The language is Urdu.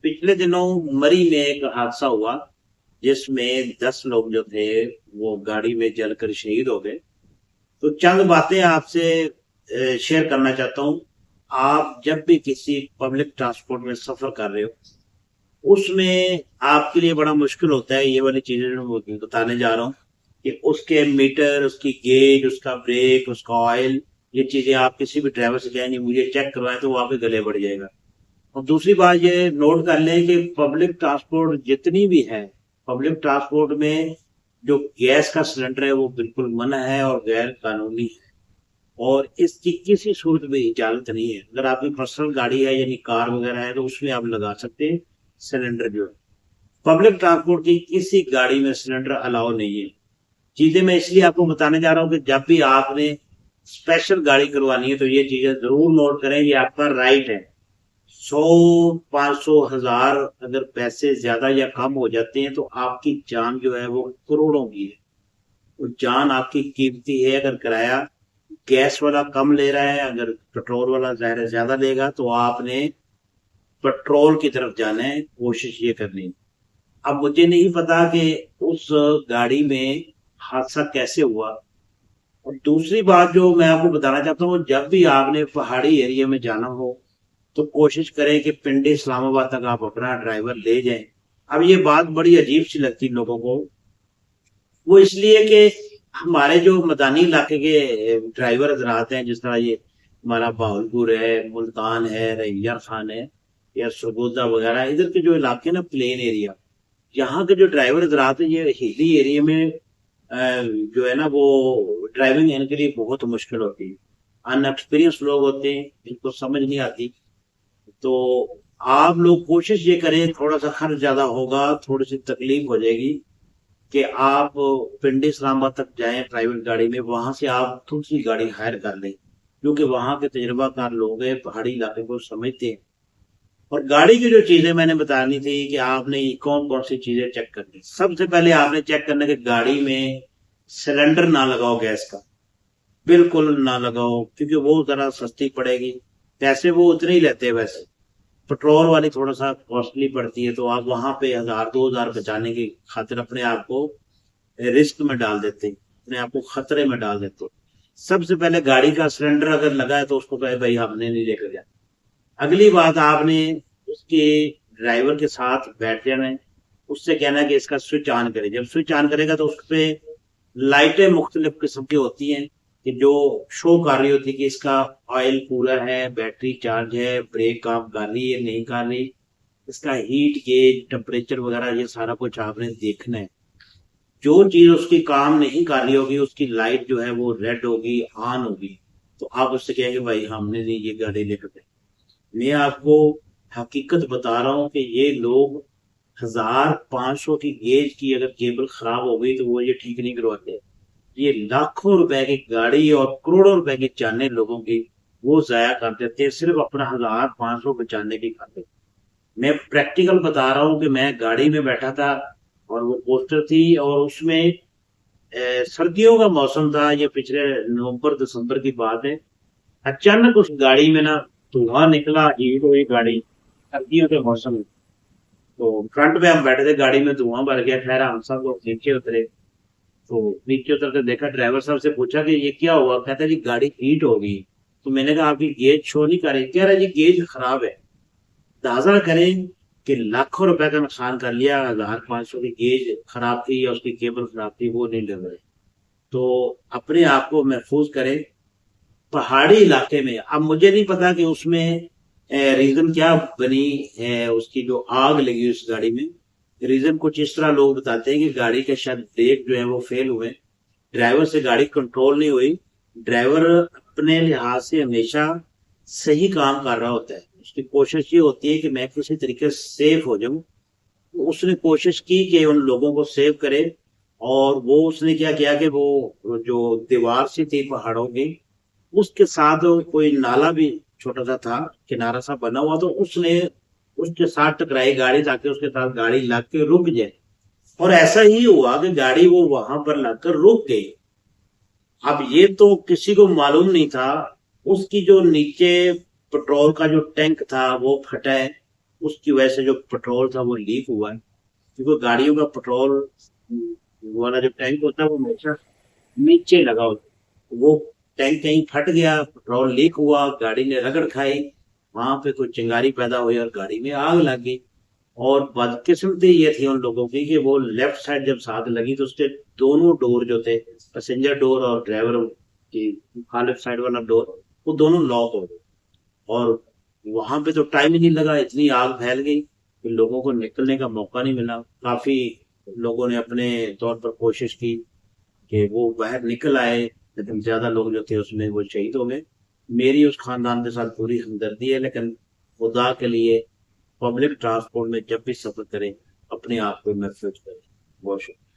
پچھلے دنوں مری میں ایک حادثہ ہوا جس میں 10 لوگ جو تھے وہ گاڑی میں جل کر شہید ہو گئے۔ تو چند باتیں آپ سے شیئر کرنا چاہتا ہوں۔ آپ جب بھی کسی پبلک ٹرانسپورٹ میں سفر کر رہے ہو، اس میں آپ کے لیے بڑا مشکل ہوتا ہے یہ والی چیزیں جو میں بتانے جا رہا ہوں، کہ اس کے میٹر، اس کی گیج، اس کا بریک، اس کا آئل، یہ چیزیں آپ کسی بھی ڈرائیور سے کہیں نہیں مجھے چیک کروائیں تو وہ آپ کے گلے بڑھ جائے گا۔ اور دوسری بات یہ نوٹ کر لیں کہ پبلک ٹرانسپورٹ جتنی بھی ہے، پبلک ٹرانسپورٹ میں جو گیس کا سلنڈر ہے وہ بالکل منع ہے اور غیر قانونی ہے، اور اس کی کسی صورت میں اجازت نہیں ہے۔ اگر آپ کی پرسنل گاڑی ہے یعنی کار وغیرہ ہے تو اس میں آپ لگا سکتے ہیں سلنڈر جو ہے۔ پبلک ٹرانسپورٹ کی کسی گاڑی میں سلنڈر الاؤ نہیں ہے۔ چیزیں میں اس لیے آپ کو بتانے جا رہا ہوں کہ جب بھی آپ نے اسپیشل گاڑی کروانی ہے تو یہ چیزیں ضرور نوٹ کریں، یہ آپ کا رائٹ ہے۔ 100، 500، 1000 اگر پیسے زیادہ یا کم ہو جاتے ہیں تو آپ کی جان جو ہے وہ کروڑوں کی ہے، وہ جان آپ کی قیمتی ہے۔ اگر کرایہ گیس والا کم لے رہا ہے، اگر پیٹرول والا ظاہر زیادہ لے گا تو آپ نے پیٹرول کی طرف جانا ہے، کوشش یہ کرنی ہے۔ اب مجھے نہیں پتا کہ اس گاڑی میں حادثہ کیسے ہوا۔ اور دوسری بات جو میں آپ کو بتانا چاہتا ہوں، جب بھی آپ نے پہاڑی ایریا میں جانا ہو تو کوشش کریں کہ پنڈی اسلام آباد تک آپ اپنا ڈرائیور لے جائیں۔ اب یہ بات بڑی عجیب سی لگتی لوگوں کو، وہ اس لیے کہ ہمارے جو میدانی علاقے کے ڈرائیور حضرات ہیں، جس طرح یہ ہمارا بہاولپور ہے، ملتان ہے، رحیار خان ہے یا سرگودا وغیرہ، ادھر کے جو علاقے نا پلین ایریا، یہاں کے جو ڈرائیور حضرات ہیں یہ ہلی ایریا میں جو ہے نا وہ ڈرائیونگ ان کے لیے بہت مشکل ہوتی ہے۔ ان ایکسپیرینس لوگ ہوتے ہیں، ان کو سمجھ نہیں آتی۔ تو آپ لوگ کوشش یہ کریں، تھوڑا سا خرچ زیادہ ہوگا، تھوڑی سی تکلیف ہو جائے گی، کہ آپ پنڈی اسلام آباد تک جائیں پرائیویٹ گاڑی میں، وہاں سے آپ تھوڑی سی گاڑی ہائر کر لیں، کیونکہ وہاں کے تجربہ کار لوگ ہیں، پہاڑی علاقے کو سمجھتے ہیں۔ اور گاڑی کی جو چیزیں میں نے بتانی تھی کہ آپ نے کون کون سی چیزیں چیک کرنی، سب سے پہلے آپ نے چیک کرنا کہ گاڑی میں سلنڈر نہ لگاؤ گیس کا، بالکل نہ لگاؤ، کیونکہ وہ ذرا سستی پڑے گی، پیسے وہ اتنے ہی لیتے ہیں ویسے۔ پیٹرول والی تھوڑا سا کاسٹلی پڑتی ہے، تو آپ وہاں پہ 1000 2000 بچانے کی خاطر اپنے آپ کو رسک میں ڈال دیتے ہیں، اپنے آپ کو خطرے میں ڈال دیتے ہیں۔ سب سے پہلے گاڑی کا سلنڈر اگر لگا ہے تو اس کو کہے بھائی ہم نے نہیں لے کر جانا۔ اگلی بات، آپ نے اس کے ڈرائیور کے ساتھ بیٹھ جانا ہے، اس سے کہنا ہے کہ اس کا سوئچ آن کرے۔ جب سوئچ آن کرے گا تو اس پہ لائٹیں مختلف قسم کی ہوتی ہیں کہ جو شو کر رہی ہوتی ہے کہ اس کا آئل پورا ہے، بیٹری چارج ہے، بریک کام کر رہی ہے نہیں کر رہی، اس کا ہیٹ گیج، ٹمپریچر وغیرہ، یہ سارا کچھ آپ نے دیکھنا ہے۔ جو چیز اس کی کام نہیں کر رہی ہوگی، اس کی لائٹ جو ہے وہ ریڈ ہوگی، آن ہوگی، تو آپ اس سے کہیں گے بھائی ہم نے نہیں یہ گاڑی لے کر دیں۔ میں آپ کو حقیقت بتا رہا ہوں کہ یہ لوگ 1500 کی گیج کی اگر کیبل خراب ہو گئی تو وہ یہ ٹھیک نہیں کرواتے۔ یہ لاکھوں روپے کی گاڑی اور کروڑوں روپے کی جانیں لوگوں کی وہ ضائع کر دیتے ہیں صرف اپنا 1500 بچانے کی خاطر۔ میں پریکٹیکل بتا رہا ہوں کہ میں گاڑی میں بیٹھا تھا اور وہ پوسٹر تھی، اور اس میں سردیوں کا موسم تھا، یہ پچھلے نومبر دسمبر کی بات ہے۔ اچانک اس گاڑی میں نا دھواں نکلا، ہیٹ ہوئی گاڑی سردیوں کے موسم میں۔ تو فرنٹ پہ ہم بیٹھے تھے، گاڑی میں دھواں بھر گیا، خیر ہم سب لوگ نیچے اترے، تو نیچے اتر کے دیکھا، ڈرائیور صاحب سے پوچھا کہ یہ کیا ہوا، کہتا جی گاڑی ہیٹ ہو گئی۔ تو میں نے کہا آپ کی گیج شو نہیں کر رہی، کہہ رہا جی گیج خراب ہے۔ اندازہ کریں کہ لاکھوں روپے کا نقصان کر لیا، 1500 کی گیج خراب تھی یا اس کی کیبل خراب تھی وہ نہیں لگ رہی۔ تو اپنے آپ کو محفوظ کریں پہاڑی علاقے میں۔ اب مجھے نہیں پتا کہ اس میں ریزن کیا بنی ہے، اس کی جو آگ لگی اس گاڑی میں، ریزن کچھ اس طرح لوگ بتاتے ہیں کہ گاڑی کے شاید بریک جو ہے وہ فیل ہوئے، ڈرائیور سے گاڑی کنٹرول نہیں ہوئی۔ ڈرائیور اپنے لحاظ سے ہمیشہ صحیح کام کر رہا ہوتا ہے، اس کی کوشش یہ ہوتی ہے کہ میں کسی طریقے سے سیف ہو جاؤں۔ اس نے کوشش کی کہ ان لوگوں کو سیو کرے، اور وہ اس نے کیا کیا کہ وہ جو دیوار سی تھی پہاڑوں کی، اس کے ساتھ کوئی نالا بھی چھوٹا سا تھا، کنارا سا بنا ہوا، تو اس نے اس کے ساتھ ٹکرائی گاڑی تاکہ اس کے ساتھ گاڑی لگ کے رک جائے، اور ایسا ہی ہوا کہ گاڑی وہ وہاں پر لگ کر رک گئی۔ اب یہ تو کسی کو معلوم نہیں تھا، اس کی جو نیچے پٹرول کا جو ٹینک تھا وہ پھٹا ہے، اس کی وجہ سے جو پیٹرول تھا وہ لیک ہوا ہے، کیونکہ گاڑیوں کا پیٹرول والا جو ٹینک ہوتا ہے وہ ہمیشہ نیچے لگا ہوتا ہے، وہ ٹینک کہیں پھٹ گیا، پیٹرول لیک ہوا، گاڑی نے رگڑ کھائی، وہاں پہ کوئی چنگاری پیدا ہوئی اور گاڑی میں آگ لگ گئی۔ اور بدقسمتی یہ تھی ان لوگوں کی کہ وہ لیفٹ سائڈ جب آگ لگی تو اس کے دونوں ڈور جو تھے، پیسنجر ڈور اور ڈرائیور کی مخالف سائڈ والا ڈور، وہ دونوں لاک ہو گئے، اور وہاں پہ تو ٹائم ہی نہیں لگا، اتنی آگ پھیل گئی کہ لوگوں کو نکلنے کا موقع نہیں ملا۔ کافی لوگوں نے اپنے طور پر کوشش کی کہ وہ باہر نکل آئے، لیکن زیادہ لوگ جو تھے اس میں وہ شہید ہو گئے۔ میری اس خاندان کے ساتھ پوری ہمدردی ہے، لیکن خدا کے لیے پبلک ٹرانسپورٹ میں جب بھی سفر کریں اپنے آپ کو محفوظ کریں۔ بہت شکریہ۔